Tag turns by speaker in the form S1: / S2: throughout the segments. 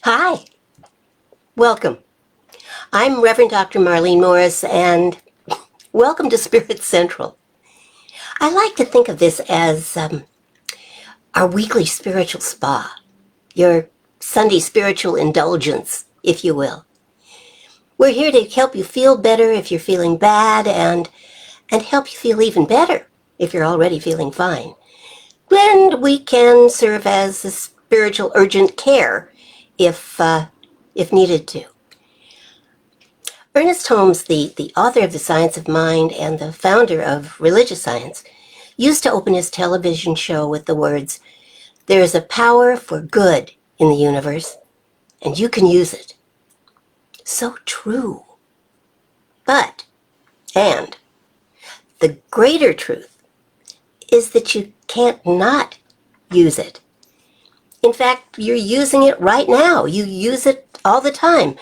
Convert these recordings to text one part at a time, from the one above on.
S1: Hi, welcome. I'm Reverend Dr. Marlene Morris, and welcome to Spirit Central. I like to think of this as our weekly spiritual spa, your Sunday spiritual indulgence, if you will. We're here to help you feel better if you're feeling bad, and help you feel even better if you're already feeling fine. And we can serve as a spiritual urgent care if needed to. Ernest Holmes, the author of The Science of Mind and the founder of religious science, used to open his television show with the words, "There is a power for good in the universe, and you can use it." So true. And the greater truth is that you can't not use it. In fact, you're using it right now. You use it all the time,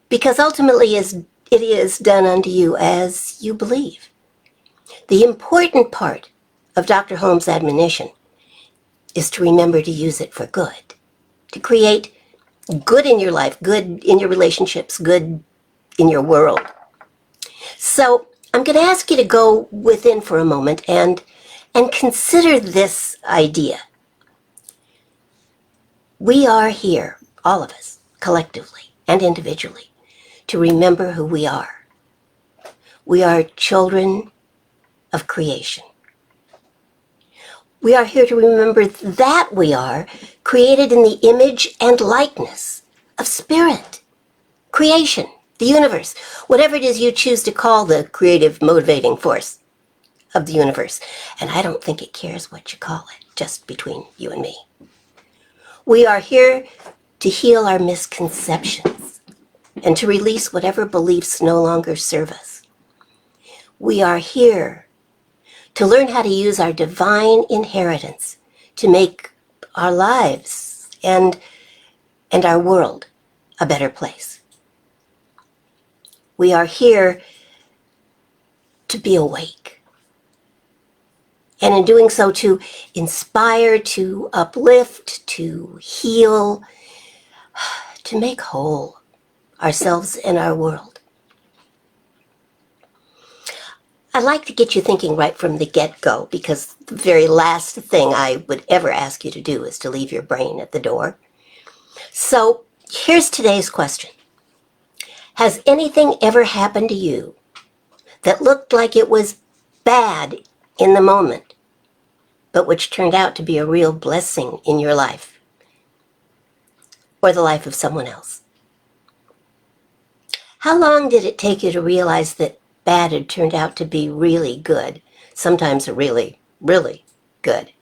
S1: because ultimately it is done unto you as you believe. The important part of Dr. Holmes' admonition is to remember to use it for good, to create good in your life, good in your relationships, good in your world. So I'm going to ask you to go within for a moment and consider this idea. We are here, all of us, collectively and individually, to remember who we are. We are children of creation. We are here to remember that we are created in the image and likeness of spirit, creation, the universe, whatever it is you choose to call the creative motivating force of the universe. And I don't think it cares what you call it, just between you and me. We are here to heal our misconceptions and to release whatever beliefs no longer serve us. We are here to learn how to use our divine inheritance to make our lives and our world a better place. We are here to be awake, and in doing so to inspire, to uplift, to heal, to make whole ourselves and our world. I'd like to get you thinking right from the get-go, because the very last thing I would ever ask you to do is to leave your brain at the door. So here's today's question. Has anything ever happened to you that looked like it was bad in the moment, but which turned out to be a real blessing in your life or the life of someone else? How long did it take you to realize that bad had turned out to be really good, sometimes really, really good?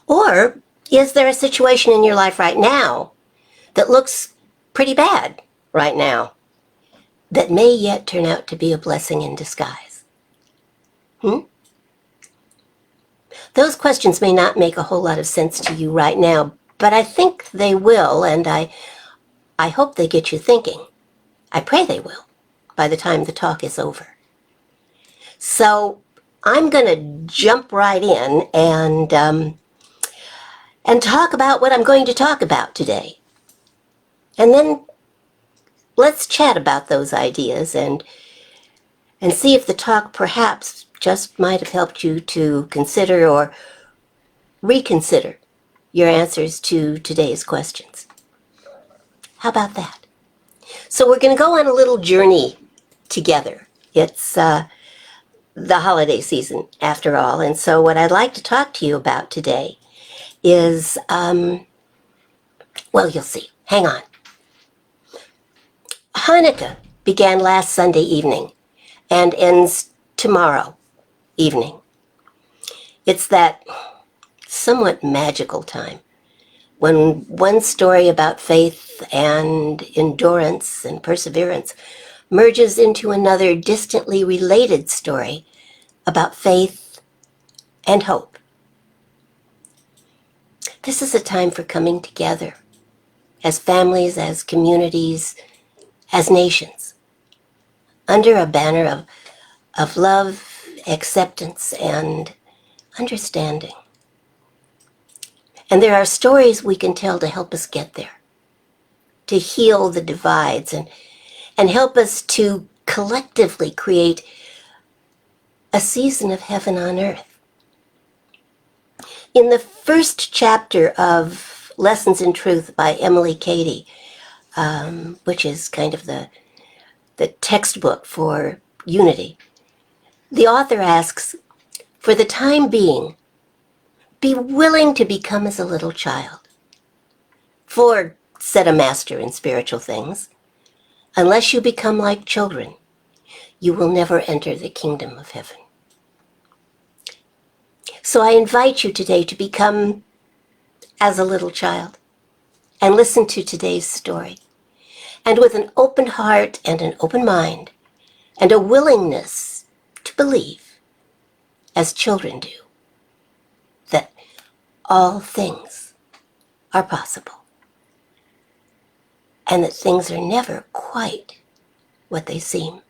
S1: Or is there a situation in your life right now that looks pretty bad right now that may yet turn out to be a blessing in disguise? Those questions may not make a whole lot of sense to you right now, but I think they will, and I hope they get you thinking. I pray they will by the time the talk is over. So I'm going to jump right in and talk about what I'm going to talk about today. And then let's chat about those ideas and see if the talk perhaps just might have helped you to consider or reconsider your answers to today's questions. How about that? So we're going to go on a little journey together. It's the holiday season, after all. And so what I'd like to talk to you about today is, well, you'll see. Hang on. Hanukkah began last Sunday evening and ends tomorrow evening. It's that somewhat magical time when one story about faith and endurance and perseverance merges into another distantly related story about faith and hope. This is a time for coming together as families, as communities, as nations, under a banner of love, acceptance, and understanding. And there are stories we can tell to help us get there, to heal the divides and help us to collectively create a season of heaven on earth. In the first chapter of Lessons in Truth by Emily Cady, which is kind of the textbook for unity, the author asks, for the time being, be willing to become as a little child. For, said a master in spiritual things, unless you become like children, you will never enter the kingdom of heaven. So I invite you today to become as a little child and listen to today's story. And with an open heart and an open mind and a willingness to believe, as children do, that all things are possible and that things are never quite what they seem.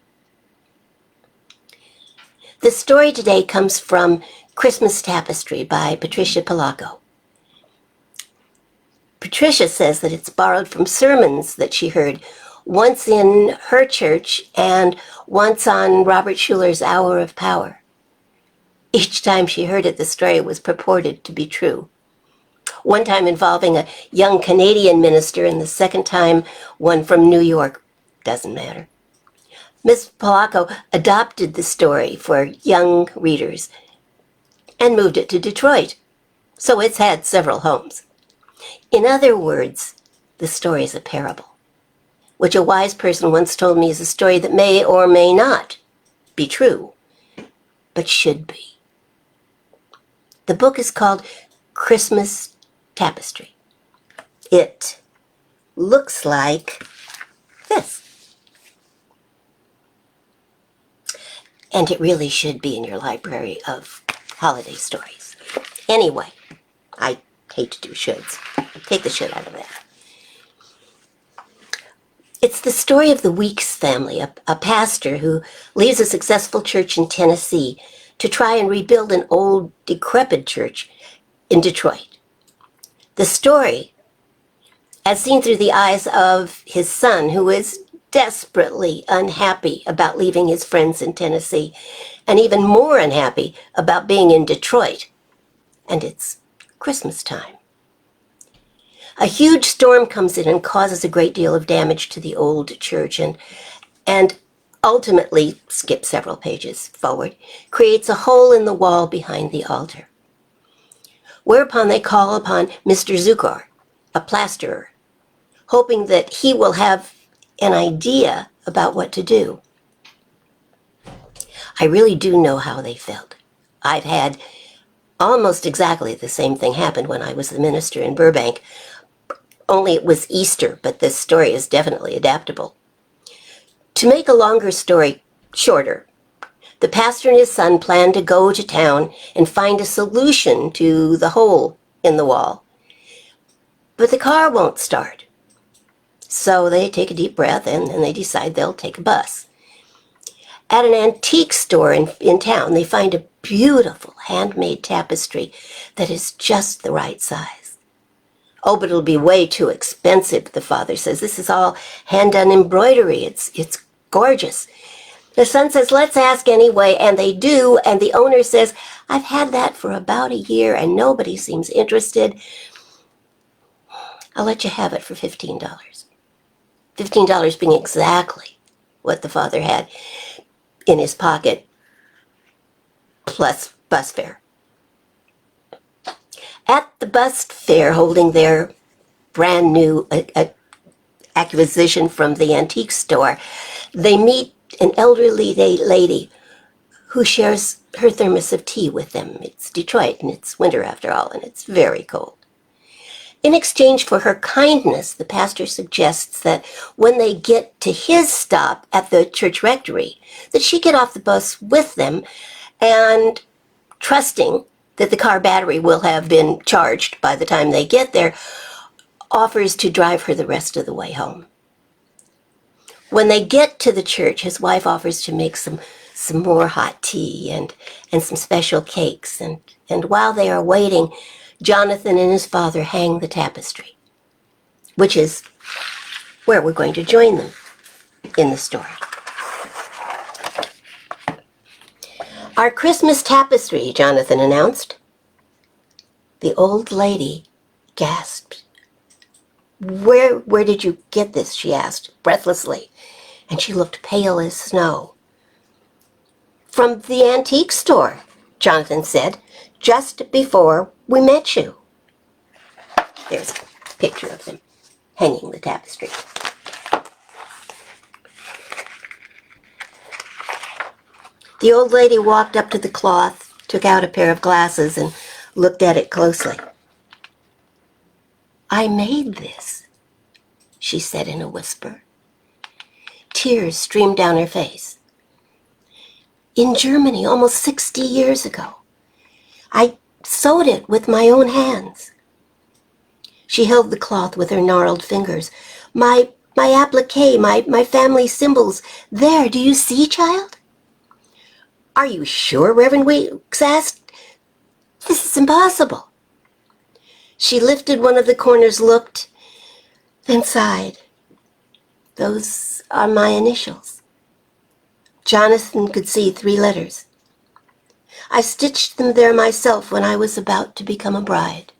S1: The story today comes from Christmas Tapestry by Patricia Polacco. Patricia says that it's borrowed from sermons that she heard once in her church and once on Robert Schuller's Hour of Power. Each time she heard it, the story was purported to be true. One time involving a young Canadian minister, and the second time one from New York. Doesn't matter. Miss Polacco adopted the story for young readers and moved it to Detroit, so it's had several homes. In other words, the story is a parable, which a wise person once told me is a story that may or may not be true, but should be. The book is called Christmas Tapestry. It looks like this. And it really should be in your library of holiday stories. Anyway, I hate to do shoulds. Take the should out of that. It's the story of the Weeks family, a pastor who leaves a successful church in Tennessee to try and rebuild an old, decrepit church in Detroit. The story, as seen through the eyes of his son, who is desperately unhappy about leaving his friends in Tennessee, and even more unhappy about being in Detroit. And it's Christmas time. A huge storm comes in and causes a great deal of damage to the old church and ultimately, skip several pages forward, creates a hole in the wall behind the altar. Whereupon they call upon Mr. Zukor, a plasterer, hoping that he will have an idea about what to do. I really do know how they felt. I've had almost exactly the same thing happen when I was the minister in Burbank, only it was Easter, but this story is definitely adaptable. To make a longer story shorter, the pastor and his son plan to go to town and find a solution to the hole in the wall. But the car won't start. So they take a deep breath and then they decide they'll take a bus. At an antique store in town, they find a beautiful handmade tapestry that is just the right size. Oh, but it'll be way too expensive, the father says. This is all hand-done embroidery. It's gorgeous. The son says, let's ask anyway, and they do, and the owner says, I've had that for about a year and nobody seems interested. I'll let you have it for $15. $15 being exactly what the father had in his pocket, plus bus fare. At the bus fare, holding their brand new acquisition from the antique store, they meet an elderly lady who shares her thermos of tea with them. It's Detroit, and it's winter after all, and it's very cold. In exchange for her kindness, the pastor suggests that when they get to his stop at the church rectory, that she get off the bus with them, and trusting that the car battery will have been charged by the time they get there, offers to drive her the rest of the way home. When they get to the church, his wife offers to make some more hot tea and some special cakes. And while they are waiting, Jonathan and his father hang the tapestry, which is where we're going to join them in the story. "Our Christmas tapestry," Jonathan announced. The old lady gasped. Where did you get this?" she asked breathlessly, and she looked pale as snow. "From the antique store," Jonathan said, "just before we met you." There's a picture of them hanging the tapestry. The old lady walked up to the cloth, took out a pair of glasses, and looked at it closely. "I made this," she said in a whisper. Tears streamed down her face. "In Germany almost 60 years ago. I sewed it with my own hands." She held the cloth with her gnarled fingers. My applique, my family symbols. There, do you see, child?" "Are you sure?" Reverend Weeks asked. "This is impossible." She lifted one of the corners, looked, then sighed. "Those are my initials." Jonathan could see 3 letters. "I stitched them there myself when I was about to become a bride."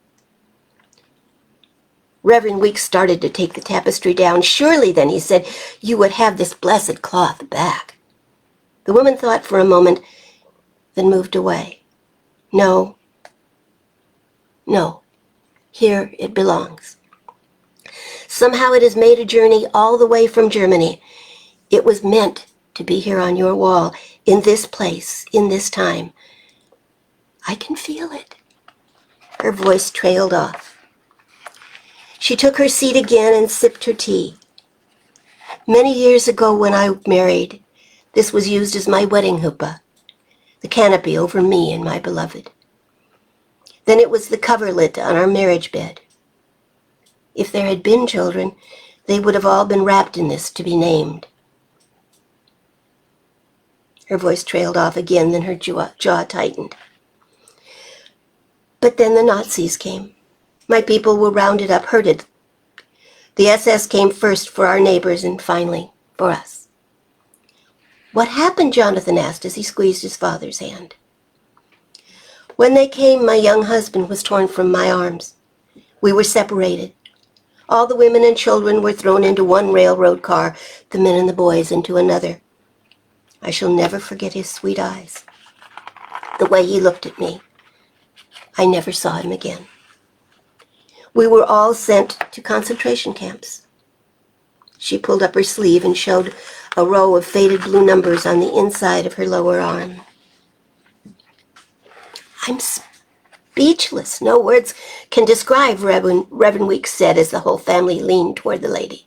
S1: Reverend Weeks started to take the tapestry down. "Surely, then," he said, "you would have this blessed cloth back." The woman thought for a moment, then moved away. No, here it belongs. Somehow it has made a journey all the way from Germany. It was meant to be here on your wall, in this place, in this time. I can feel it." Her voice trailed off. She took her seat again and sipped her tea. "Many years ago when I married, this was used as my wedding huppah, the canopy over me and my beloved. Then it was the coverlet on our marriage bed. If there had been children, they would have all been wrapped in this to be named." Her voice trailed off again, then her jaw tightened. "But then the Nazis came. My people were rounded up, herded. The SS came first for our neighbors and finally for us." "What happened?" Jonathan asked as he squeezed his father's hand. "When they came, my young husband was torn from my arms. We were separated. All the women and children were thrown into one railroad car, the men and the boys into another. I shall never forget his sweet eyes, the way he looked at me. I never saw him again. We were all sent to concentration camps." She pulled up her sleeve and showed a row of faded blue numbers on the inside of her lower arm. "I'm speechless. No words can describe," Reverend Weeks said as the whole family leaned toward the lady.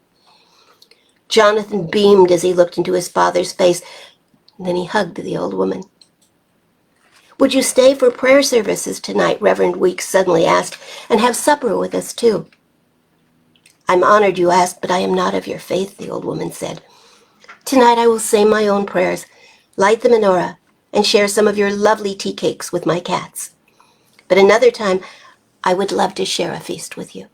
S1: Jonathan beamed as he looked into his father's face, and then he hugged the old woman. "Would you stay for prayer services tonight?" Reverend Weeks suddenly asked, "and have supper with us too?" "I'm honored you asked, but I am not of your faith," the old woman said. "Tonight I will say my own prayers, light the menorah, and share some of your lovely tea cakes with my cats. But another time, I would love to share a feast with you."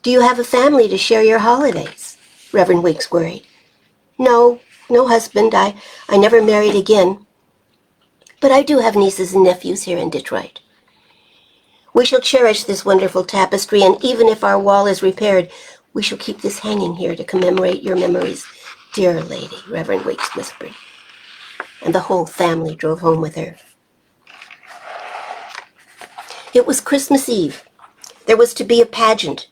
S1: "Do you have a family to share your holidays?" Reverend Weeks worried. No husband. I never married again. But I do have nieces and nephews here in Detroit. We shall cherish this wonderful tapestry, and even if our wall is repaired, we shall keep this hanging here to commemorate your memories, dear lady," Reverend Weeks whispered, and the whole family drove home with her. It was Christmas Eve. There was to be a pageant.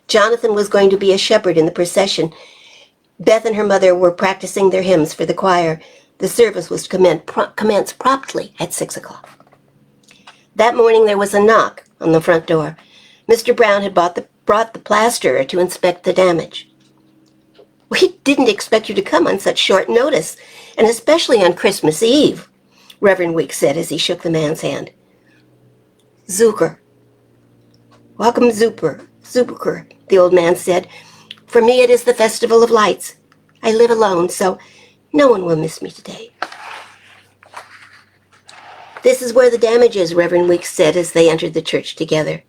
S1: Jonathan was going to be a shepherd in the procession. Beth and her mother were practicing their hymns for the choir. The service was to commence promptly at 6 o'clock. That morning there was a knock on the front door. Mr. Brown had brought the plasterer to inspect the damage. "We didn't expect you to come on such short notice, and especially on Christmas Eve," Reverend Weeks said as he shook the man's hand. "Zucker. Welcome, Zucker," the old man said. "For me it is the Festival of Lights. I live alone, so no one will miss me today." "This is where the damage is," Reverend Weeks said as they entered the church together.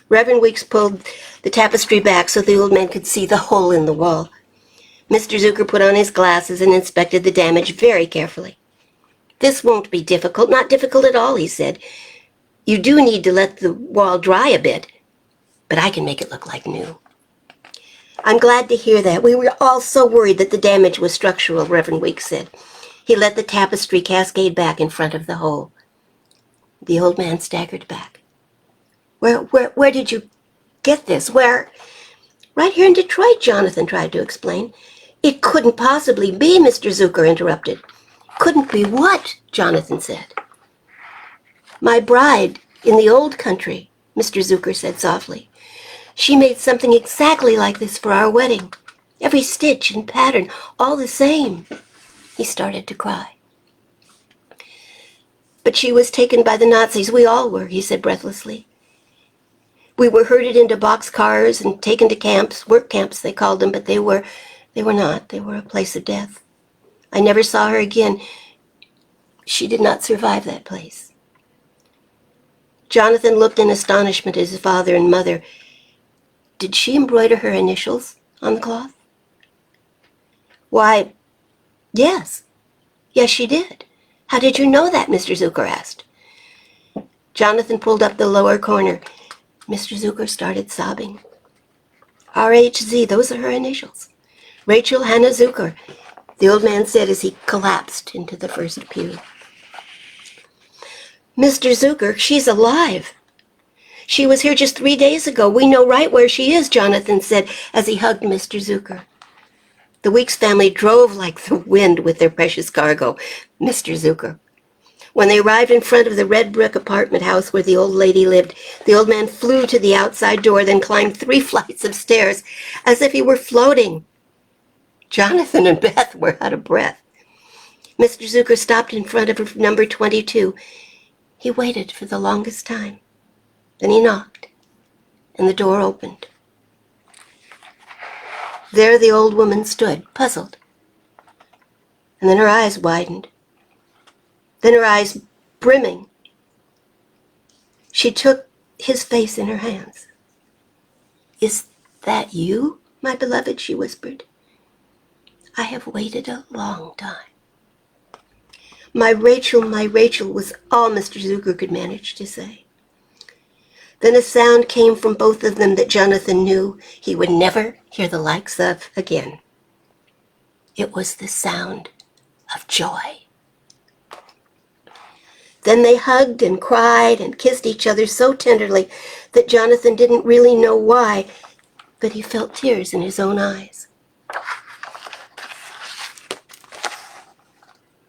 S1: Reverend Weeks pulled the tapestry back so the old man could see the hole in the wall. Mr. Zucker put on his glasses and inspected the damage very carefully. "This won't be difficult, not difficult at all," he said. "You do need to let the wall dry a bit, but I can make it look like new." "I'm glad to hear that. We were all so worried that the damage was structural," Reverend Weeks said. He let the tapestry cascade back in front of the hole. The old man staggered back. Where did you get this? Where?" "Right here in Detroit," Jonathan tried to explain. "It couldn't possibly be," Mr. Zucker interrupted. "Couldn't be what?" Jonathan said. "My bride in the old country," Mr. Zucker said softly. "She made something exactly like this for our wedding. Every stitch and pattern, all the same." He started to cry. "But she was taken by the Nazis. We all were," he said breathlessly. "We were herded into boxcars and taken to camps, work camps they called them, but they were not. They were a place of death. I never saw her again. She did not survive that place." Jonathan looked in astonishment at his father and mother. "Did she embroider her initials on the cloth?" "Why, yes. Yes, she did. How did you know that?" Mr. Zucker asked. Jonathan pulled up the lower corner. Mr. Zucker started sobbing. "RHZ, those are her initials. Rachel Hannah Zucker," the old man said as he collapsed into the first pew. "Mr. Zucker, she's alive. She was here just 3 days ago. We know right where she is," Jonathan said as he hugged Mr. Zucker. The Weeks family drove like the wind with their precious cargo, Mr. Zucker. When they arrived in front of the red brick apartment house where the old lady lived, the old man flew to the outside door, then climbed 3 flights of stairs as if he were floating. Jonathan and Beth were out of breath. Mr. Zucker stopped in front of number 22. He waited for the longest time. Then he knocked, and the door opened. There the old woman stood, puzzled. And then her eyes widened. Then her eyes brimming. She took his face in her hands. "Is that you, my beloved?" she whispered. "I have waited a long time." My Rachel," was all Mr. Zucker could manage to say. Then a sound came from both of them that Jonathan knew he would never hear the likes of again. It was the sound of joy. Then they hugged and cried and kissed each other so tenderly that Jonathan didn't really know why, but he felt tears in his own eyes.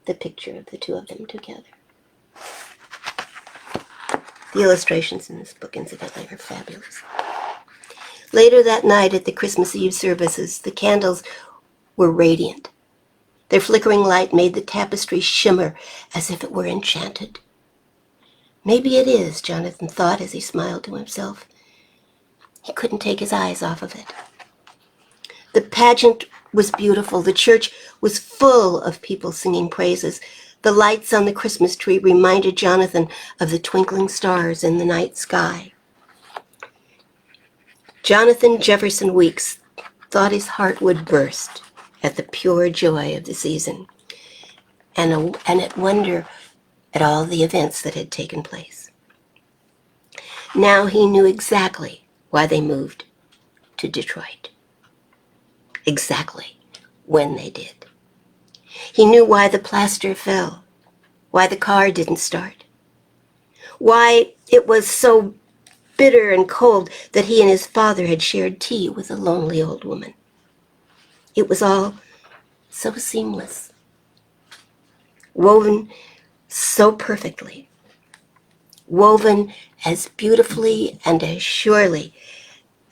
S1: The picture of the two of them together. The illustrations in this book, incidentally, are fabulous. Later that night at the Christmas Eve services, the candles were radiant. Their flickering light made the tapestry shimmer as if it were enchanted. Maybe it is, Jonathan thought as he smiled to himself. He couldn't take his eyes off of it. The pageant was beautiful. The church was full of people singing praises. The lights on the Christmas tree reminded Jonathan of the twinkling stars in the night sky. Jonathan Jefferson Weeks thought his heart would burst at the pure joy of the season and at wonder at all the events that had taken place. Now he knew exactly why they moved to Detroit. Exactly when they did. He knew why the plaster fell, why the car didn't start, why it was so bitter and cold that he and his father had shared tea with a lonely old woman. It was all so seamless, woven so perfectly, woven as beautifully and as surely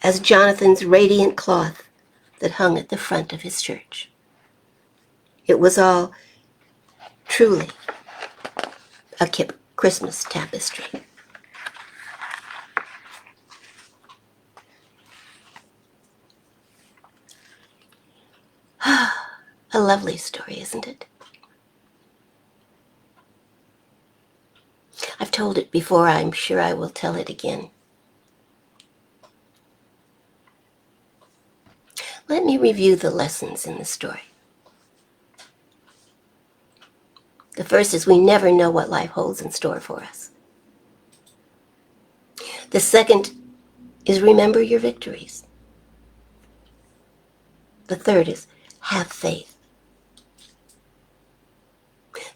S1: as Jonathan's radiant cloth that hung at the front of his church. It was all truly a Christmas tapestry. A lovely story, isn't it? told it before, I'm sure I will tell it again. Let me review the lessons in the story. The first is we never know what life holds in store for us. The second is remember your victories. The third is have faith.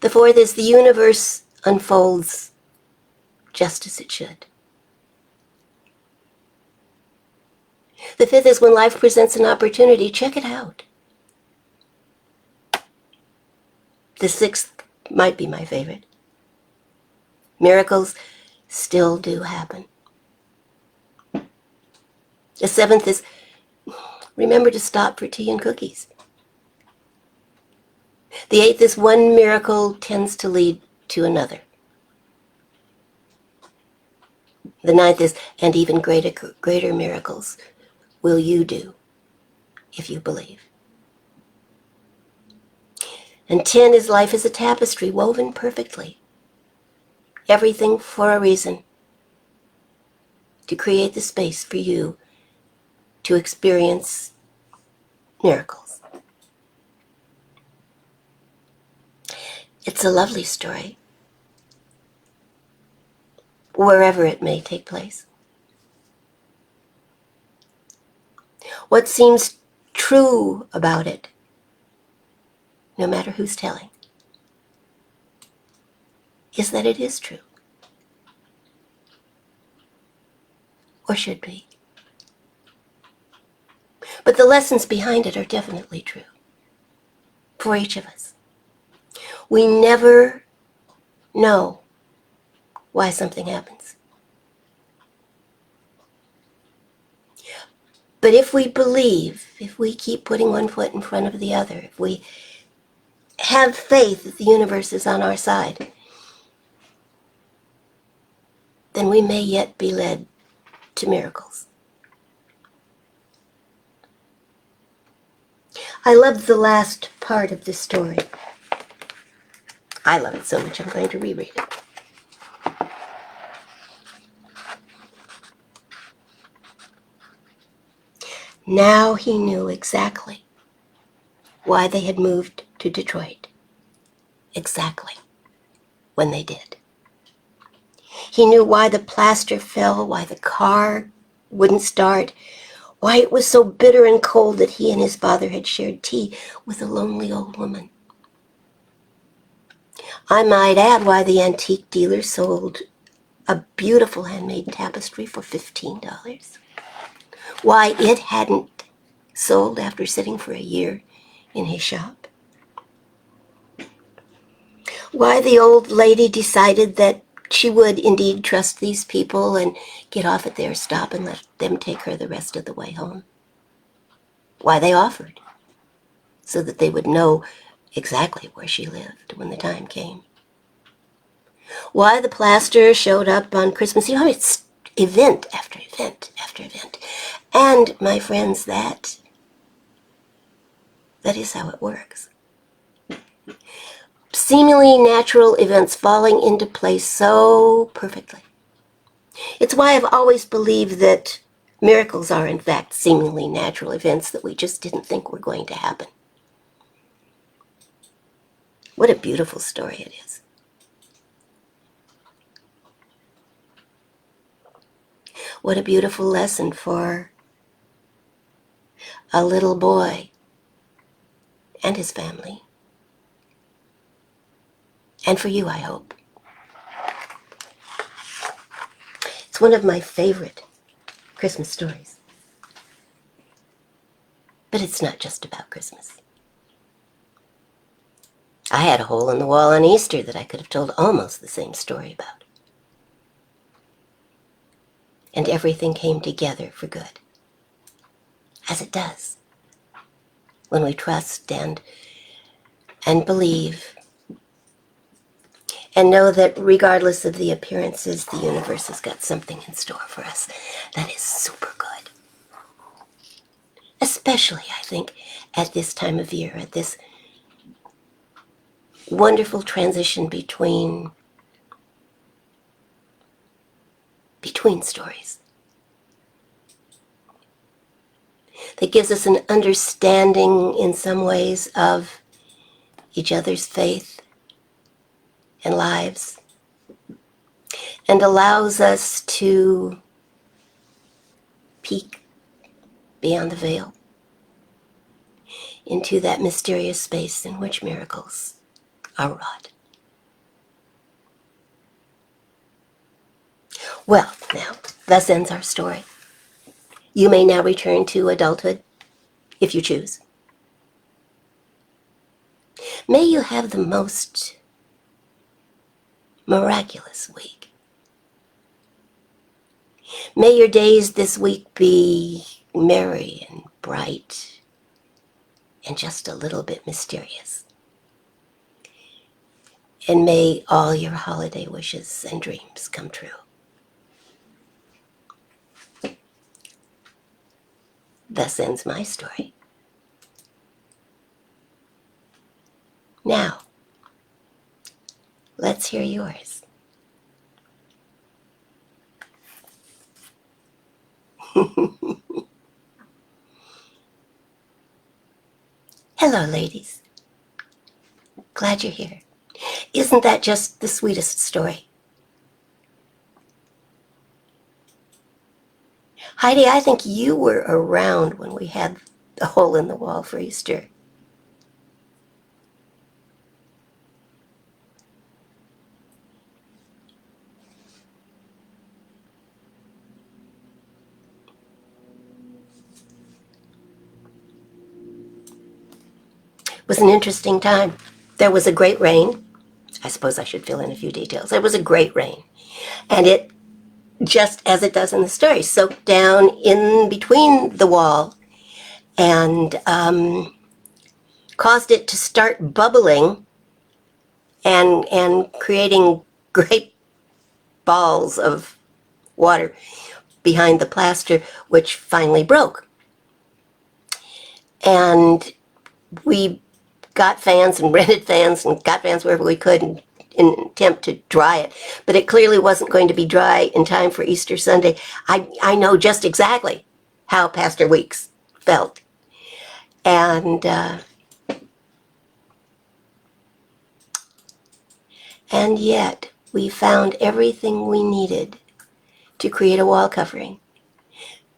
S1: The fourth is the universe unfolds just as it should. The fifth is when life presents an opportunity, check it out. The sixth might be my favorite. Miracles still do happen. The seventh is remember to stop for tea and cookies. The eighth is one miracle tends to lead to another. The ninth is, and even greater miracles will you do if you believe. And 10 is life is a tapestry woven perfectly. Everything for a reason. To create the space for you to experience miracles. It's a lovely story, wherever it may take place. What seems true about it, no matter who's telling, is that it is true. Or should be. But the lessons behind it are definitely true for each of us. We never know why something happens. But if we believe, if we keep putting one foot in front of the other, if we have faith that the universe is on our side, then we may yet be led to miracles. I love the last part of this story. I love it so much I'm going to reread it. Now he knew exactly why they had moved to Detroit. Exactly when they did. He knew why the plaster fell, why the car wouldn't start, why it was so bitter and cold that he and his father had shared tea with a lonely old woman. I might add why the antique dealer sold a beautiful handmade tapestry for $15. Why it hadn't sold after sitting for a year in his shop. Why the old lady decided that she would indeed trust these people and get off at their stop and let them take her the rest of the way home. Why they offered, so that they would know exactly where she lived when the time came. Why the plaster showed up on Christmas Eve. It's event after event after event. And, my friends, that is how it works. Seemingly natural events falling into place so perfectly. It's why I've always believed that miracles are, in fact, seemingly natural events that we just didn't think were going to happen. What a beautiful story it is. What a beautiful lesson for a little boy and his family. And for you, I hope. It's one of my favorite Christmas stories. But it's not just about Christmas. I had a hole in the wall on Easter that I could have told almost the same story about. And everything came together for good. As it does. When we trust and believe and know that regardless of the appearances, the universe has got something in store for us that is super good. Especially, I think, at this time of year, at this wonderful transition between between stories. That gives us an understanding in some ways of each other's faith and lives, and allows us to peek beyond the veil into that mysterious space in which miracles are wrought. Well, now, thus ends our story. You may now return to adulthood, if you choose. May you have the most miraculous week. May your days this week be merry and bright and just a little bit mysterious. And may all your holiday wishes and dreams come true. Thus ends my story. Now, let's hear yours. Hello, ladies. Glad you're here. Isn't that just the sweetest story? Heidi, I think you were around when we had the hole in the wall for Easter. It was an interesting time. There was a great rain. I suppose I should fill in a few details. There was a great rain. And it, just as it does in the story, soaked down in between the wall and caused it to start bubbling and creating great balls of water behind the plaster, which finally broke. And we got fans and rented fans and got fans wherever we could in an attempt to dry it. But it clearly wasn't going to be dry in time for Easter Sunday. I know just exactly how Pastor Weeks felt. And yet we found everything we needed to create a wall covering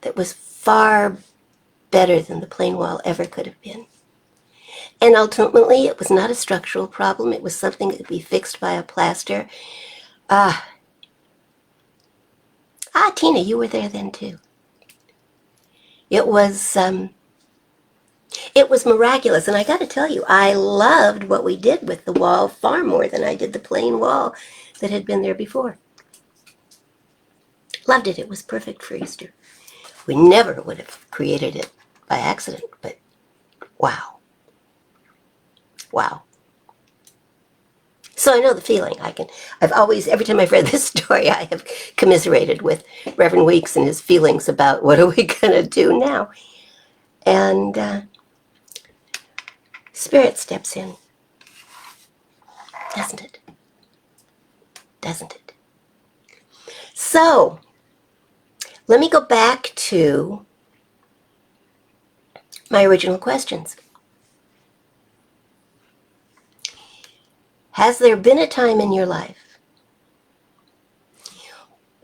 S1: that was far better than the plain wall ever could have been. And ultimately, it was not a structural problem. It was something that could be fixed by a plaster. Tina, you were there then too. It was miraculous. And I got to tell you, I loved what we did with the wall far more than I did the plain wall that had been there before. Loved it. It was perfect for Easter. We never would have created it by accident, but wow. Wow. So I know the feeling. I've always, every time I've read this story, I have commiserated with Reverend Weeks and his feelings about what are we going to do now. And Spirit steps in. Doesn't it? Doesn't it? So, let me go back to my original questions. Has there been a time in your life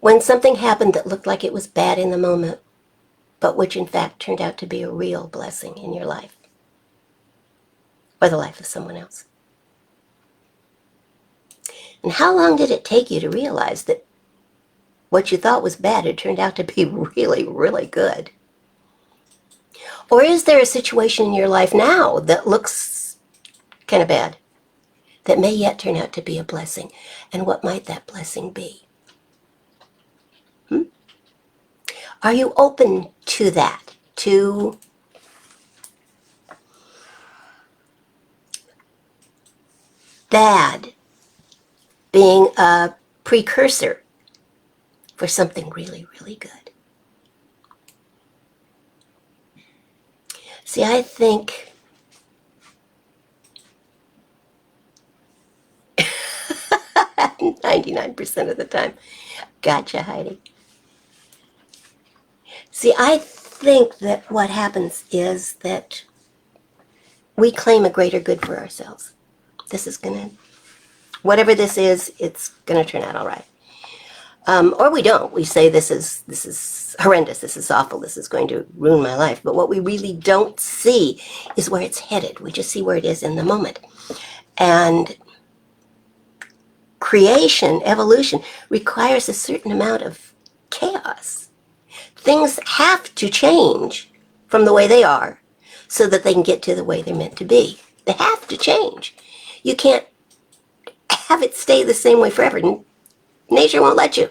S1: when something happened that looked like it was bad in the moment, but which in fact turned out to be a real blessing in your life or the life of someone else? And how long did it take you to realize that what you thought was bad had turned out to be really, really good? Or is there a situation in your life now that looks kind of bad that may yet turn out to be a blessing? And what might that blessing be? Are you open to that? To bad being a precursor for something really, really good? See, I think 99% of the time. Gotcha, Heidi. See, I think that what happens is that we claim a greater good for ourselves. This is going to, whatever this is, it's going to turn out all right. Or we don't. We say this is horrendous, this is awful, this is going to ruin my life. But what we really don't see is where it's headed. We just see where it is in the moment. And creation, evolution, requires a certain amount of chaos. Things have to change from the way they are so that they can get to the way they're meant to be. They have to change. You can't have it stay the same way forever. Nature won't let you.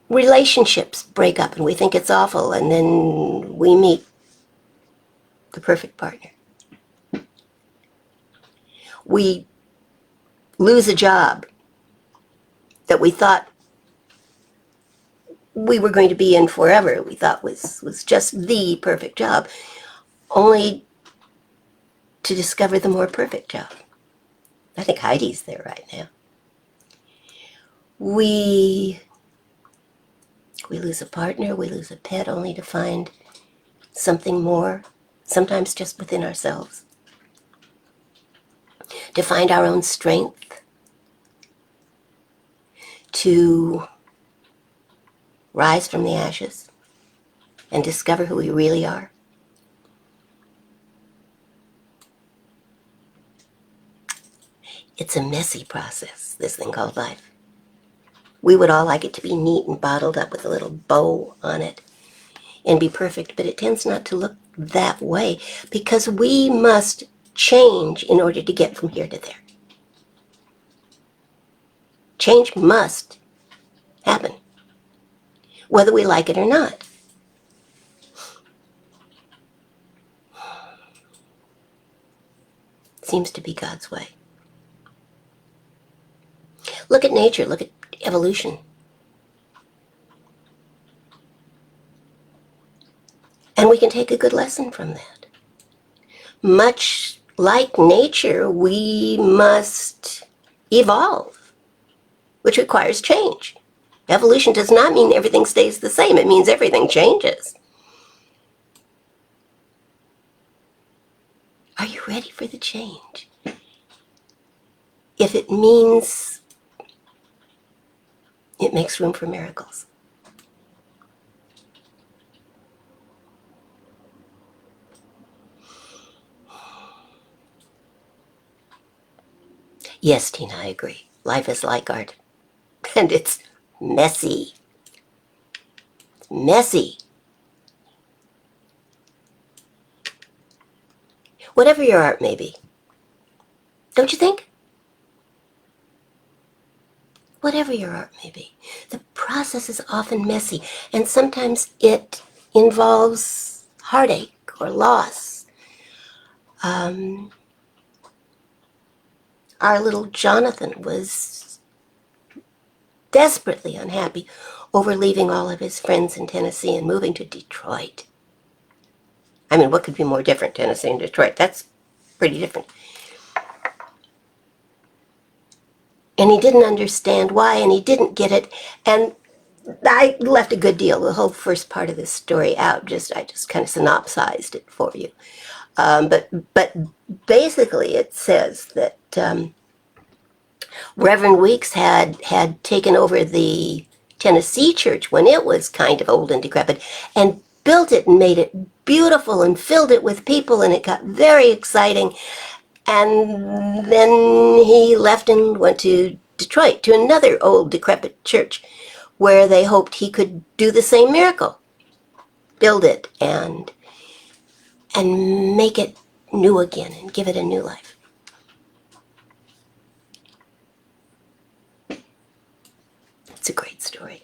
S1: Relationships break up and we think it's awful, and then we meet the perfect partner. We lose a job that we thought we were going to be in forever, we thought was just the perfect job, only to discover the more perfect job. I think Heidi's there right now. We lose a partner, we lose a pet, only to find something more, sometimes just within ourselves. To find our own strength, to rise from the ashes and discover who we really are. It's a messy process, this thing called life. We would all like it to be neat and bottled up with a little bow on it and be perfect, but it tends not to look that way because we must change in order to get from here to there. Change must happen, whether we like it or not. Seems to be God's way. Look at nature, look at evolution. And we can take a good lesson from that. Much like nature, we must evolve, which requires change. Evolution does not mean everything stays the same. It means everything changes. Are you ready for the change? If it means it makes room for miracles. Yes, Tina, I agree. Life is like art. And it's messy. Messy. Whatever your art may be. Don't you think? Whatever your art may be. The process is often messy, and sometimes it involves heartache or loss. Our little Jonathan was desperately unhappy over leaving all of his friends in Tennessee and moving to Detroit. I mean, what could be more different, Tennessee and Detroit? That's pretty different. And he didn't understand why, and he didn't get it. And I left a good deal, the whole first part of this story out. I just kind of synopsized it for you. But basically it says that Reverend Weeks had taken over the Tennessee church when it was kind of old and decrepit, and built it and made it beautiful and filled it with people, and it got very exciting. And then he left and went to Detroit, to another old decrepit church, where they hoped he could do the same miracle. Build it and make it new again and give it a new life. It's a great story.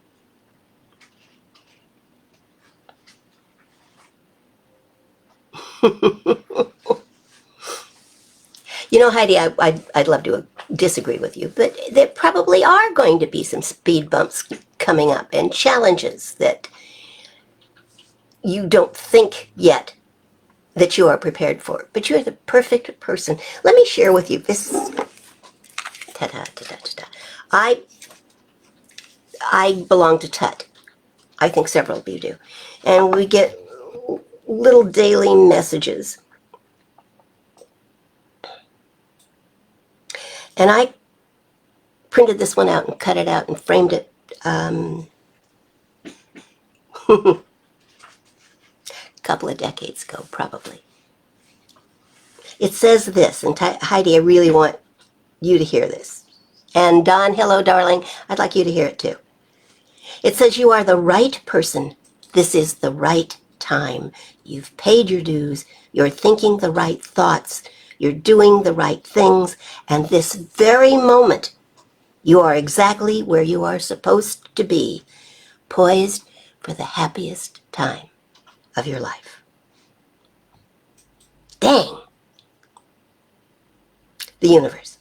S1: You know, Heidi, I'd love to disagree with you, but there probably are going to be some speed bumps coming up and challenges that you don't think yet that you are prepared for. But you're the perfect person. Let me share with you this. Ta-da, ta-da, ta-da. I belong to Tut. I think several of you do. And we get little daily messages. And I printed this one out and cut it out and framed it a couple of decades ago, probably. It says this, and Heidi, I really want you to hear this. And Don, hello, darling. I'd like you to hear it too. It says, you are the right person. This is the right time. You've paid your dues. You're thinking the right thoughts. You're doing the right things. And this very moment, you are exactly where you are supposed to be, poised for the happiest time of your life. Dang. The universe.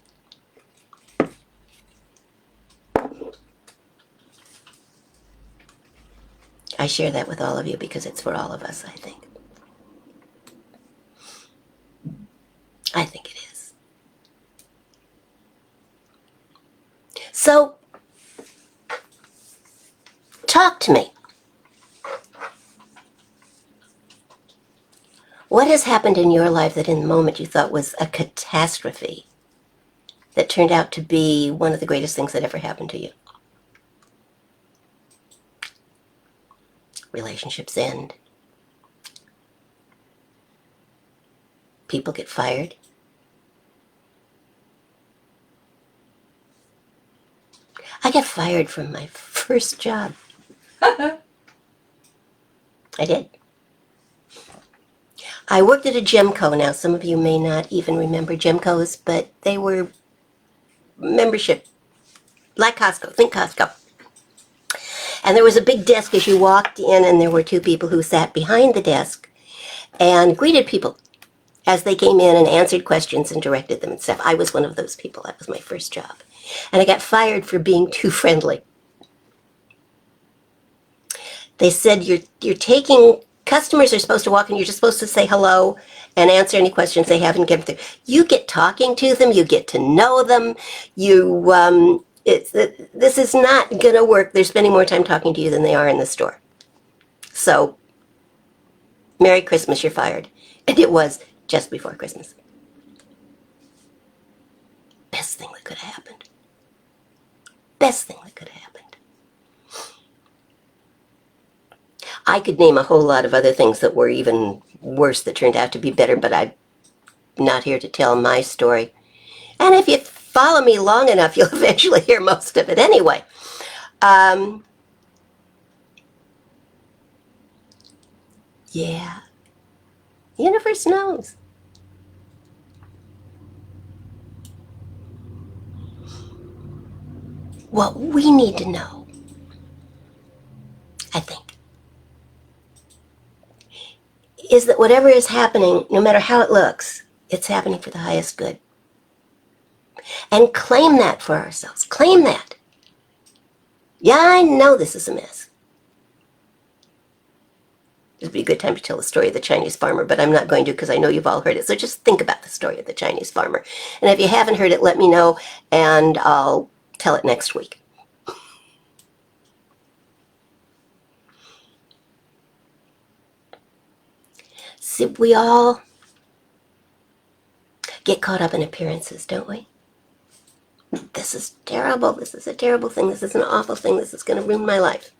S1: I share that with all of you because it's for all of us, I think. I think it is. So, talk to me. What has happened in your life that in the moment you thought was a catastrophe that turned out to be one of the greatest things that ever happened to you? Relationships end. People get fired. I got fired from my first job. I did. I worked at a Gemco. Now, some of you may not even remember Gemcos, but they were membership, like Costco. Think Costco. And there was a big desk as you walked in, and there were two people who sat behind the desk and greeted people as they came in and answered questions and directed them and stuff. I was one of those people. That was my first job. And I got fired for being too friendly. They said, you're taking, customers are supposed to walk in, you're just supposed to say hello and answer any questions they have and give them. You get talking to them, you get to know them, this is not going to work. They're spending more time talking to you than they are in the store. So, Merry Christmas, you're fired. And it was just before Christmas. Best thing that could have happened. Best thing that could have happened. I could name a whole lot of other things that were even worse that turned out to be better, but I'm not here to tell my story. And if you follow me long enough, you'll eventually hear most of it anyway. Yeah. The universe knows. What we need to know, I think, is that whatever is happening, no matter how it looks, it's happening for the highest good. And claim that for ourselves. Claim that. Yeah, I know this is a mess. This would be a good time to tell the story of the Chinese farmer, but I'm not going to because I know you've all heard it. So just think about the story of the Chinese farmer. And if you haven't heard it, let me know, and I'll tell it next week. See, we all get caught up in appearances, don't we? This is terrible. This is a terrible thing. This is an awful thing. This is going to ruin my life.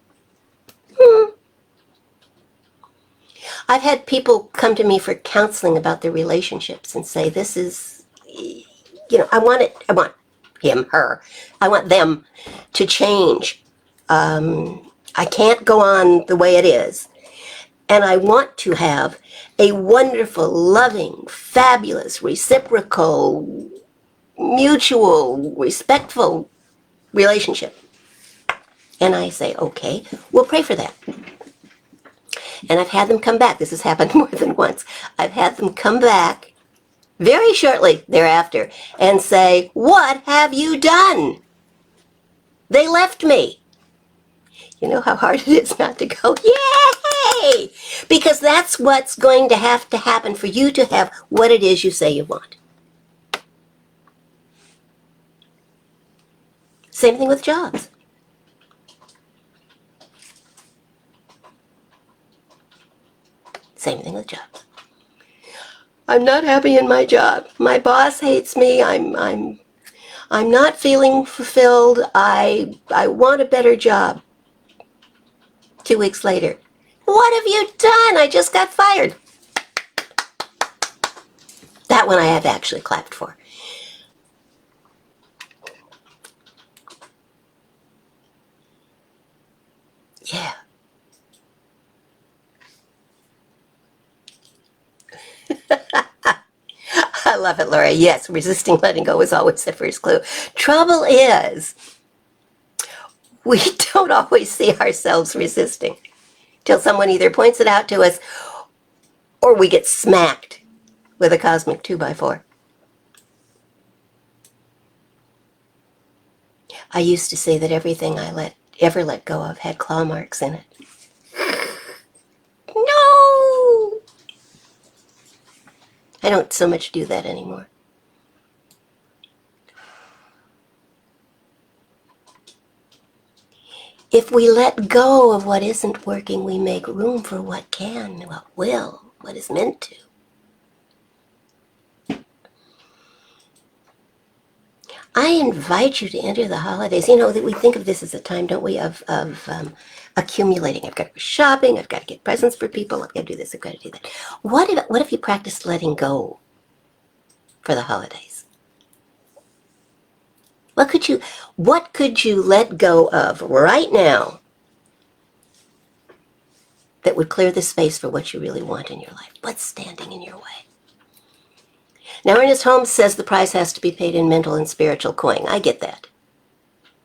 S1: I've had people come to me for counseling about their relationships and say, this is, I want him, her, I want them to change. I can't go on the way it is. And I want to have a wonderful, loving, fabulous, reciprocal, mutual, respectful relationship. And I say, okay, we'll pray for that. And I've had them come back. This has happened more than once. I've had them come back very shortly thereafter and say, what have you done? They left me. You know how hard it is not to go, yay! Because that's what's going to have to happen for you to have what it is you say you want. Same thing with jobs. Same thing with jobs. I'm not happy in my job. My boss hates me. I'm not feeling fulfilled. I want a better job. 2 weeks later, what have you done? I just got fired. That one I have actually clapped for. Yeah. I love it, Laura. Yes, resisting letting go is always the first clue. Trouble is, we don't always see ourselves resisting till someone either points it out to us or we get smacked with a cosmic 2x4. I used to say that everything I ever let go of had claw marks in it. No! I don't so much do that anymore. If we let go of what isn't working, we make room for what can, what will, what is meant to. I invite you to enter the holidays. You know, that we think of this as a time, don't we, of accumulating. I've got to go shopping, I've got to get presents for people, I've got to do this, I've got to do that. What if you practiced letting go for the holidays? What could you let go of right now that would clear the space for what you really want in your life? What's standing in your way? Now, Ernest Holmes says the price has to be paid in mental and spiritual coin. I get that.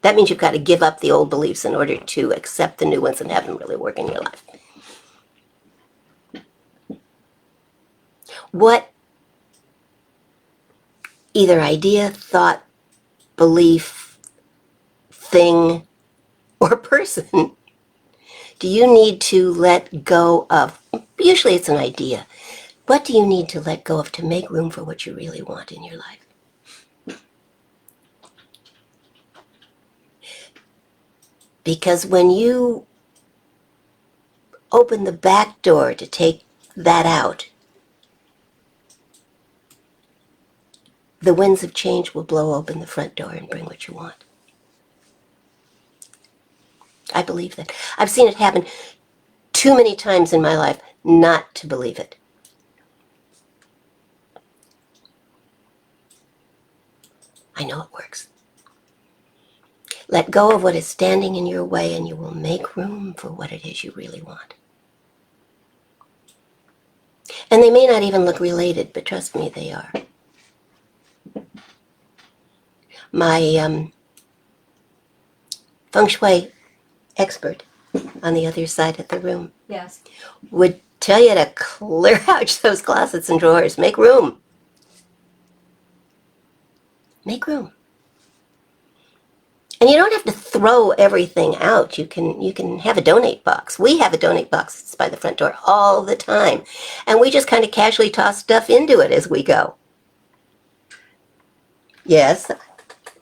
S1: That means you've got to give up the old beliefs in order to accept the new ones and have them really work in your life. What either idea, thought, belief, thing, or person do you need to let go of? Usually it's an idea. What do you need to let go of to make room for what you really want in your life? Because when you open the back door to take that out, the winds of change will blow open the front door and bring what you want. I believe that. I've seen it happen too many times in my life not to believe it. I know it works. Let go of what is standing in your way and you will make room for what it is you really want. And they may not even look related, but trust me, they are. My feng shui expert on the other side of the room would tell you to clear out those closets and drawers. Make room. Make room. And you don't have to throw everything out. You can have a donate box. We have a donate box that's by the front door all the time. And we just kind of casually toss stuff into it as we go. Yes?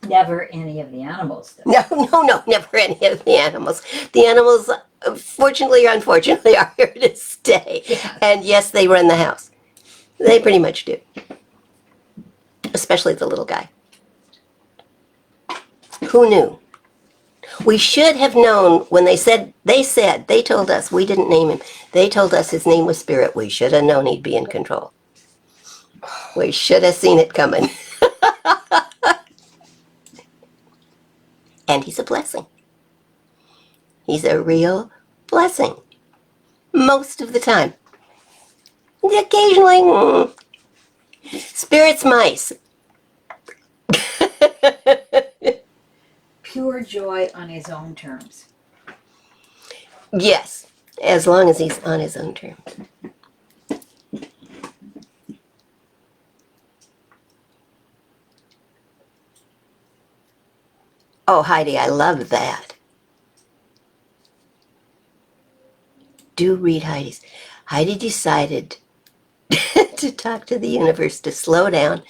S2: Never any of the animals, though.
S1: No, never any of the animals. The animals, fortunately or unfortunately, are here to stay.
S2: Yes.
S1: And yes, they run the house. They pretty much do. Especially the little guy. Who knew? We should have known when they told us, we didn't name him. They told us his name was Spirit. We should have known he'd be in control. We should have seen it coming. And he's a blessing. He's a real blessing. Most of the time. Occasionally, Spirit's mice.
S2: Pure joy on his own terms.
S1: Yes, as long as he's on his own terms. Oh, Heidi, I love that. Do read Heidi's. Heidi decided to talk to the universe to slow down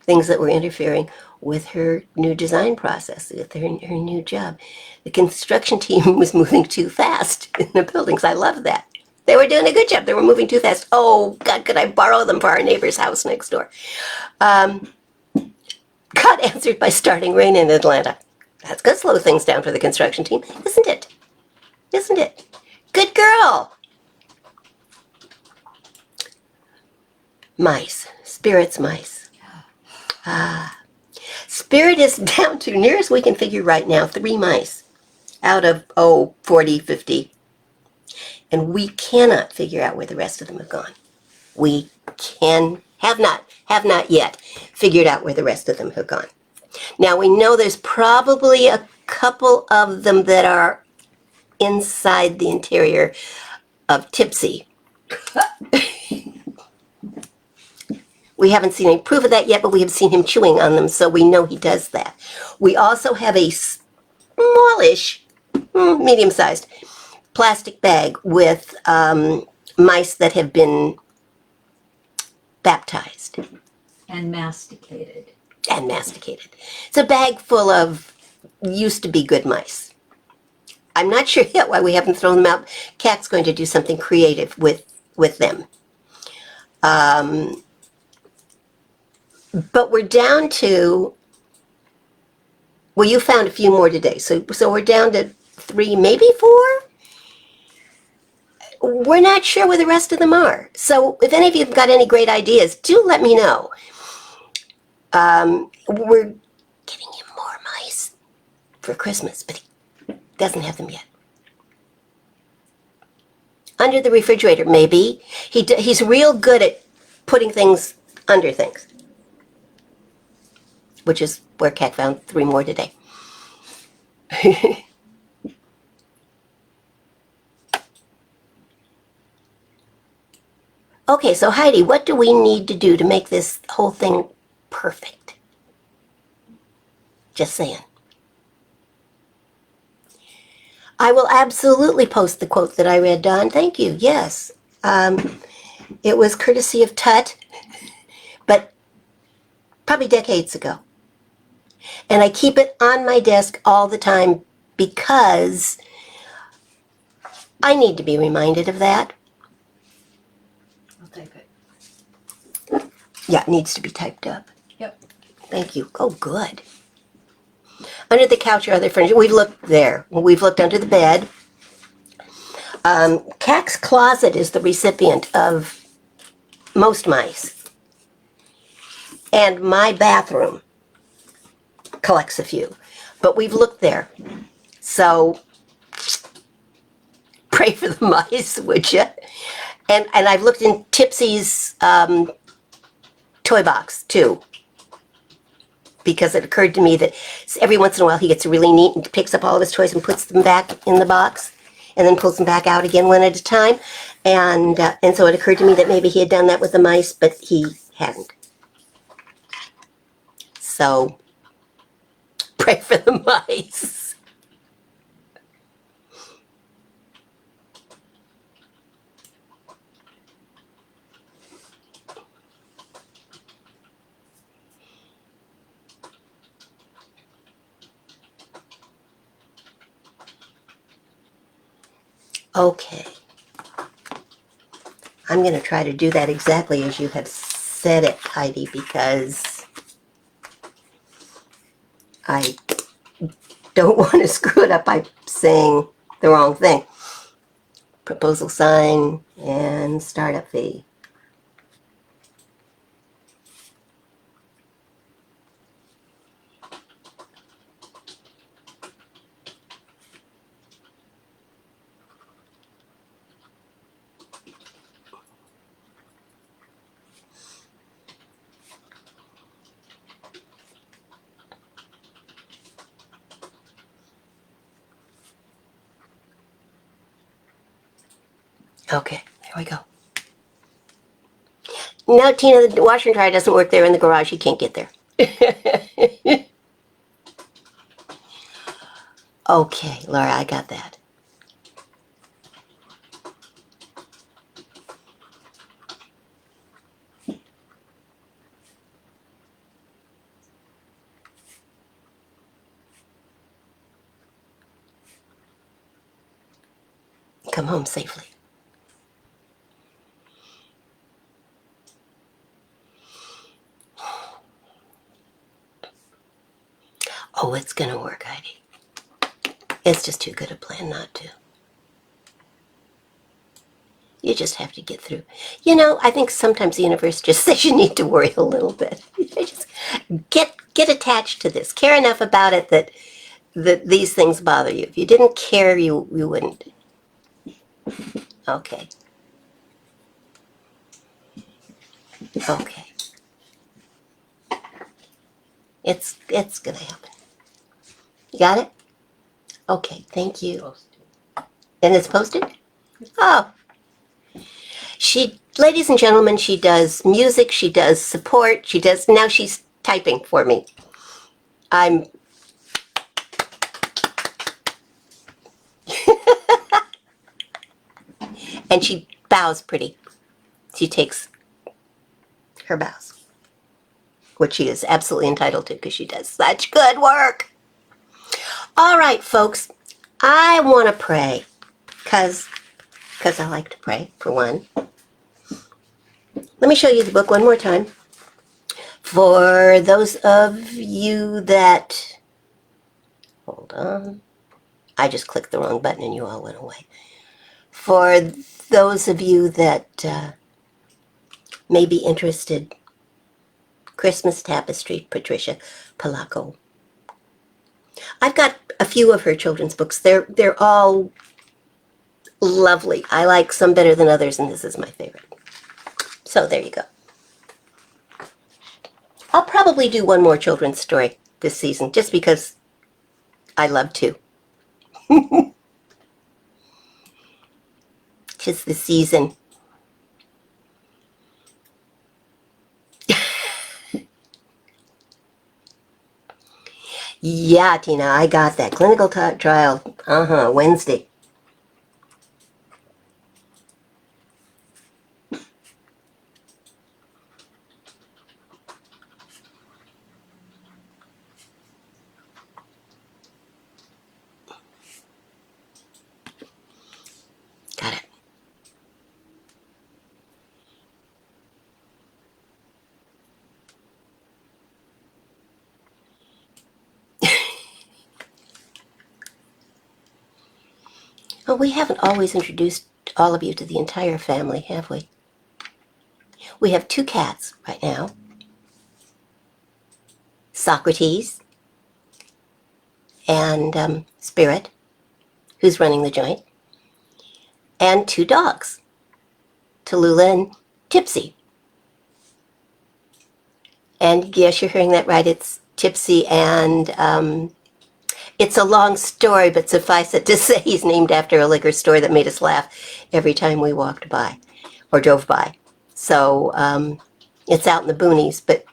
S1: things that were interfering with her new design process, with her new job. The construction team was moving too fast in the buildings. I love that. They were doing a good job. They were moving too fast. Oh, God, could I borrow them for our neighbor's house next door? God answered by starting rain in Atlanta. That's going to slow things down for the construction team, isn't it? Isn't it? Good girl. Mice. Spirit's mice. Spirit is down to, nearest we can figure right now, 3 mice out of, 40, 50. And we cannot figure out where the rest of them have gone. We have not yet figured out where the rest of them have gone. Now we know there's probably a couple of them that are inside the interior of Tipsy. We haven't seen any proof of that yet, but we have seen him chewing on them, so we know he does that. We also have a smallish, medium-sized plastic bag with mice that have been baptized.
S2: And masticated.
S1: It's a bag full of used-to-be good mice. I'm not sure yet why we haven't thrown them out. Kat's going to do something creative with them. But we're down to, well, you found a few more today, so we're down to 3, maybe 4? We're not sure where the rest of them are. So if any of you have got any great ideas, do let me know. We're getting him more mice for Christmas, but he doesn't have them yet. Under the refrigerator, maybe. He's real good at putting things under things, which is where Kat found 3 more today. Okay, so Heidi, what do we need to do to make this whole thing perfect? Just saying. I will absolutely post the quote that I read, Dawn. Thank you. Yes. It was courtesy of Tut, but probably decades ago. And I keep it on my desk all the time because I need to be reminded of that.
S2: I'll type it.
S1: Yeah, it needs to be typed up.
S2: Yep.
S1: Thank you. Oh, good. Under the couch or other furniture. We've looked there. We've looked under the bed. Kat's closet is the recipient of most mice. And my bathroom collects a few. But we've looked there. So pray for the mice, would you? And I've looked in Tipsy's toy box, too. Because it occurred to me that every once in a while he gets really neat and picks up all of his toys and puts them back in the box and then pulls them back out again one at a time. And so it occurred to me that maybe he had done that with the mice, but he hadn't. So pray for the mice. Okay. I'm going to try to do that exactly as you have said it, Heidi, because I don't want to screw it up by saying the wrong thing. Proposal sign and startup fee. Okay, there we go. No, Tina, the washer and dryer doesn't work there in the garage. You can't get there. Okay, Laura, I got that. Come home safely. Oh, it's going to work, Heidi. It's just too good a plan not to. You just have to get through. You know, I think sometimes the universe just says you need to worry a little bit. Just get attached to this. Care enough about it that these things bother you. If you didn't care, you wouldn't. Okay. Okay. It's gonna happen. You got it? Okay, thank you. And it's posted? Oh. Ladies and gentlemen, she does music, she does support, now she's typing for me. I'm and she bows pretty. She takes her bows, which she is absolutely entitled to because she does such good work. All right, folks, I want to pray because I like to pray, for one. Let me show you the book one more time. For those of you that, hold on, I just clicked the wrong button and you all went away. For those of you that may be interested, Christmas Tapestry, Patricia Palaco. I've got a few of her children's books. They're all lovely. I like some better than others, and this is my favorite. So there you go. I'll probably do one more children's story this season, just because I love to. 'Tis the season. Yeah, Tina, I got that. Clinical trial, Wednesday. Got it. Well, we haven't always introduced all of you to the entire family, have we? We have 2 cats right now. Socrates and Spirit, who's running the joint, and 2 dogs, Tallulah and Tipsy. And yes, you're hearing that right, it's Tipsy, and it's a long story, but suffice it to say he's named after a liquor store that made us laugh every time we walked by or drove by. So it's out in the boonies, but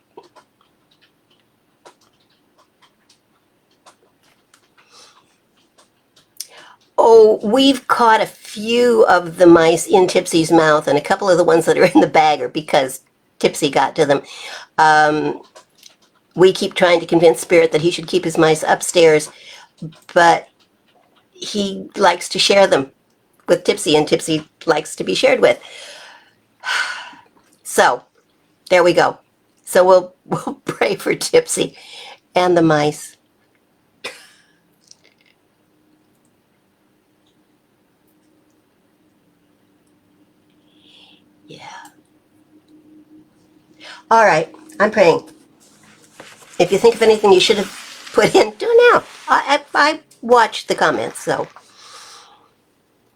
S1: oh, we've caught a few of the mice in Tipsy's mouth, and a couple of the ones that are in the bag are because Tipsy got to them. We keep trying to convince Spirit that he should keep his mice upstairs, but he likes to share them with Tipsy, and Tipsy likes to be shared with. So, there we go. So we'll pray for Tipsy and the mice. Yeah. All right, I'm praying. If you think of anything you should have put in, do it now. I watched the comments, so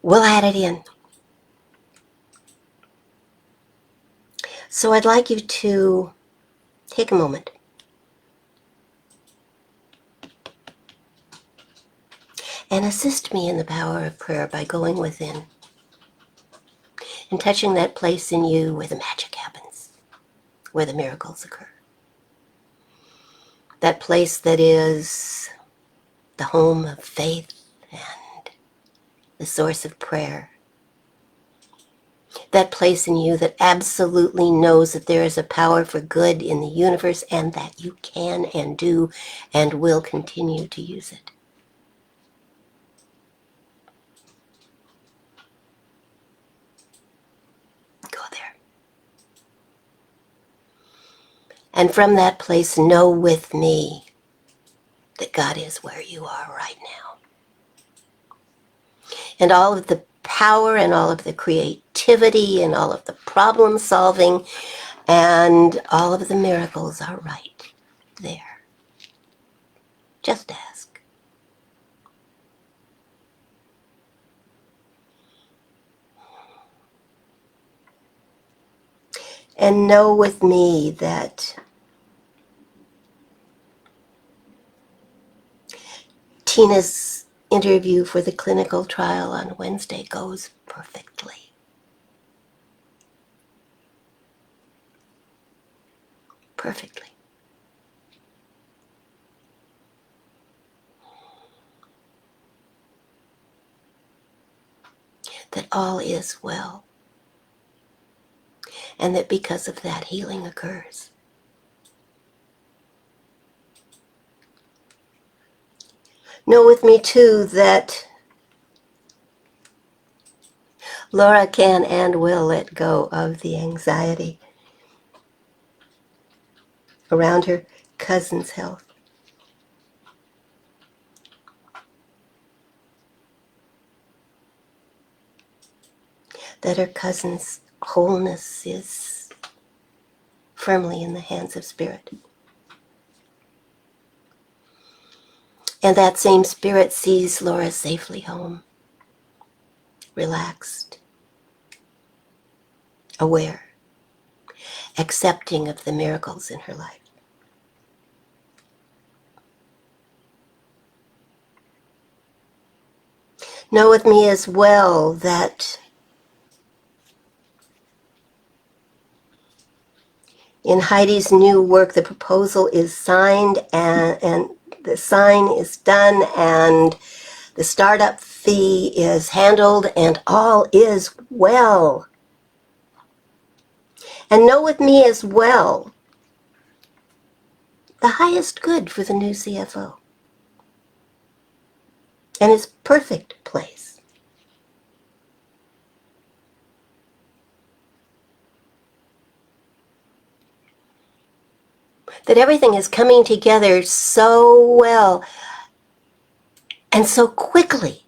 S1: we'll add it in. So I'd like you to take a moment and assist me in the power of prayer by going within and touching that place in you where the magic happens, where the miracles occur. That place that is the home of faith and the source of prayer. That place in you that absolutely knows that there is a power for good in the universe and that you can and do and will continue to use it. Go there. And from that place, know with me that God is where you are right now. And all of the power and all of the creativity and all of the problem solving and all of the miracles are right there. Just ask. And know with me that Tina's interview for the clinical trial on Wednesday goes perfectly. Perfectly. That all is well. And that because of that, healing occurs. Know with me too that Laura can and will let go of the anxiety around her cousin's health. That her cousin's wholeness is firmly in the hands of Spirit. And that same Spirit sees Laura safely home, relaxed, aware, accepting of the miracles in her life. Know with me as well that in Heidi's new work, the proposal is signed and the sign is done and the startup fee is handled and all is well. And know with me as well the highest good for the new CFO and his perfect place. That everything is coming together so well and so quickly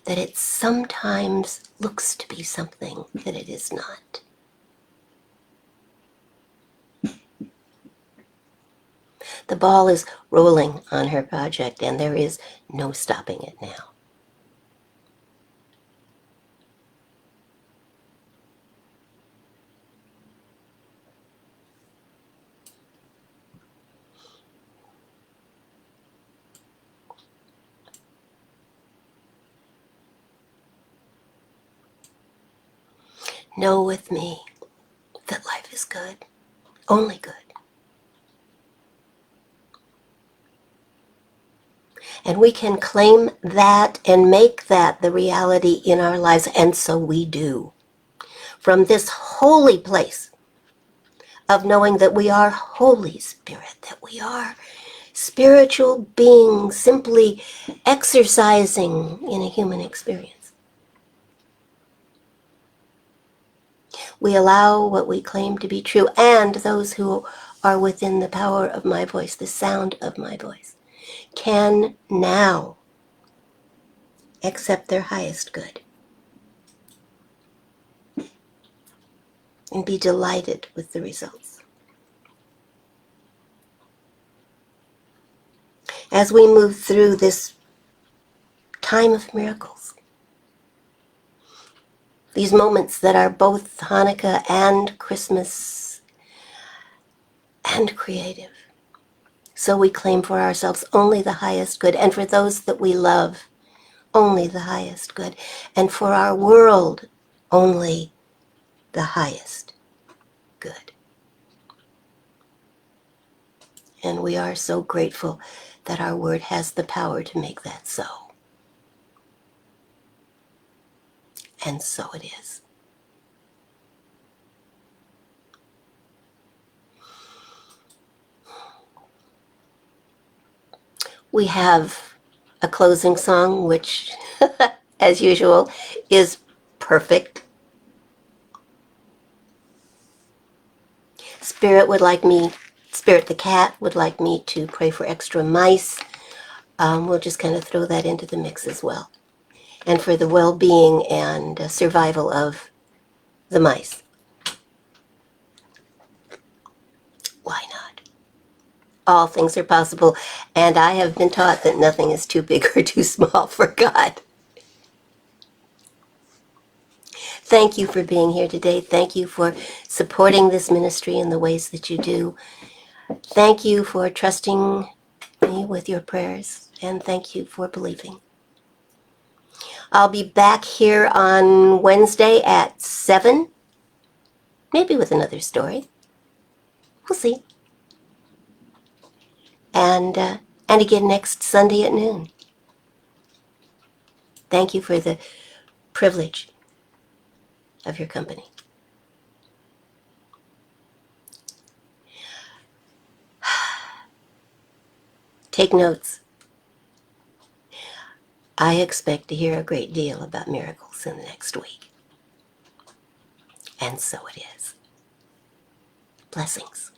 S1: that it sometimes looks to be something that it is not. The ball is rolling on her project and there is no stopping it now. Know with me that life is good, only good. And we can claim that and make that the reality in our lives, and so we do. From this holy place of knowing that we are Holy Spirit, that we are spiritual beings simply exercising in a human experience. We allow what we claim to be true, and those who are within the power of my voice, the sound of my voice, can now accept their highest good and be delighted with the results. As we move through this time of miracles, these moments that are both Hanukkah and Christmas and creative, so we claim for ourselves only the highest good, and for those that we love, only the highest good, and for our world, only the highest good. And we are so grateful that our word has the power to make that so. And so it is. We have a closing song, which, as usual, is perfect. Spirit the cat would like me to pray for extra mice. We'll just kind of throw that into the mix as well. And for the well-being and survival of the mice. Why not? All things are possible, and I have been taught that nothing is too big or too small for God. Thank you for being here today. Thank you for supporting this ministry in the ways that you do. Thank you for trusting me with your prayers, and thank you for believing. I'll be back here on Wednesday at 7, maybe with another story. We'll see. And again next Sunday at noon. Thank you for the privilege of your company. Take notes. I expect to hear a great deal about miracles in the next week. And so it is. Blessings.